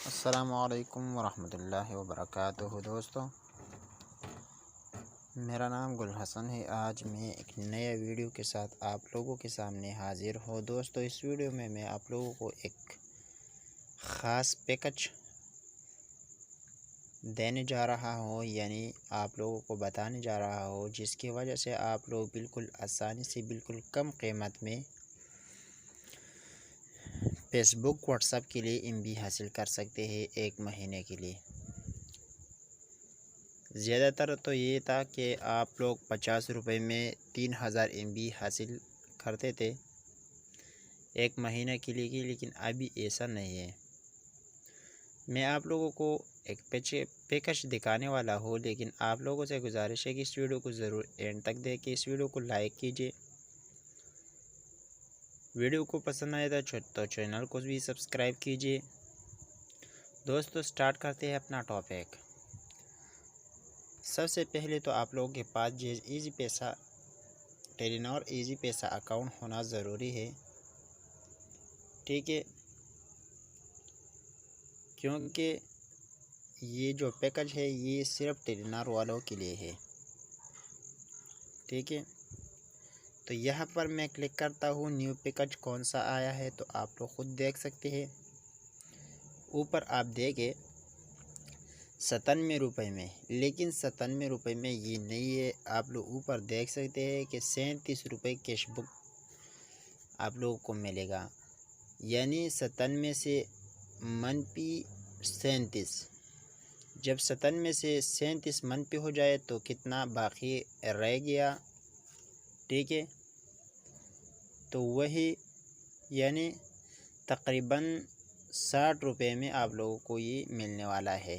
अस्सलामुअलैकुम वरहमतुल्लाहि वबरकातुहू। दोस्तों, मेरा नाम गुल हसन है। आज मैं एक नया वीडियो के साथ आप लोगों के सामने हाज़िर हूँ। दोस्तों, इस वीडियो में मैं आप लोगों को एक ख़ास पैकेज देने जा रहा हूँ, यानी आप लोगों को बताने जा रहा हूँ, जिसकी वजह से आप लोग बिल्कुल आसानी से बिल्कुल कम कीमत में फेसबुक व्हाट्सएप के लिए एमबी हासिल कर सकते हैं 1 महीने के लिए। ज़्यादातर तो ये था कि आप लोग 50 रुपये में 3000 एमबी हासिल करते थे 1 महीने के लिए की, लेकिन अभी ऐसा नहीं है। मैं आप लोगों को एक पैकेज दिखाने वाला हूँ, लेकिन आप लोगों से गुजारिश है कि इस वीडियो को ज़रूर एंड तक देखें। इस वीडियो को लाइक कीजिए, वीडियो को पसंद आए तो चैनल को भी सब्सक्राइब कीजिए। दोस्तों, स्टार्ट करते हैं अपना टॉपिक। सबसे पहले तो आप लोगों के पास ईजी पैसा टेलीनॉर ईजी पैसा अकाउंट होना ज़रूरी है, ठीक है, क्योंकि ये जो पैकेज है ये सिर्फ टेलीनॉर वालों के लिए है, ठीक है। तो यहाँ पर मैं क्लिक करता हूँ, न्यू पैकेज कौन सा आया है तो आप लोग खुद देख सकते हैं। ऊपर आप देखें 97 रुपये में, लेकिन 97 रुपये में ये नहीं है। आप लोग ऊपर देख सकते हैं कि 37 रुपये कैशबुक आप लोगों को मिलेगा, यानी 97 से मनपी 37। जब 97 से 37 मनपी हो जाए तो कितना बाकी रह गया, ठीक है, तो वही यानी तकरीबन 60 रुपये में आप लोगों को ये मिलने वाला है,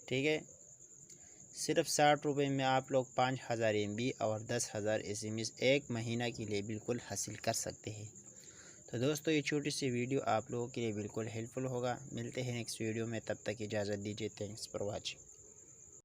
ठीक है। सिर्फ 60 रुपये में आप लोग 5000 एमबी और 10,000 SMS 1 महीना के लिए बिल्कुल हासिल कर सकते हैं। तो दोस्तों, ये छोटी सी वीडियो आप लोगों के लिए बिल्कुल हेल्पफुल होगा। मिलते हैं नेक्स्ट वीडियो में, तब तक इजाज़त दीजिए। Thanks for watching.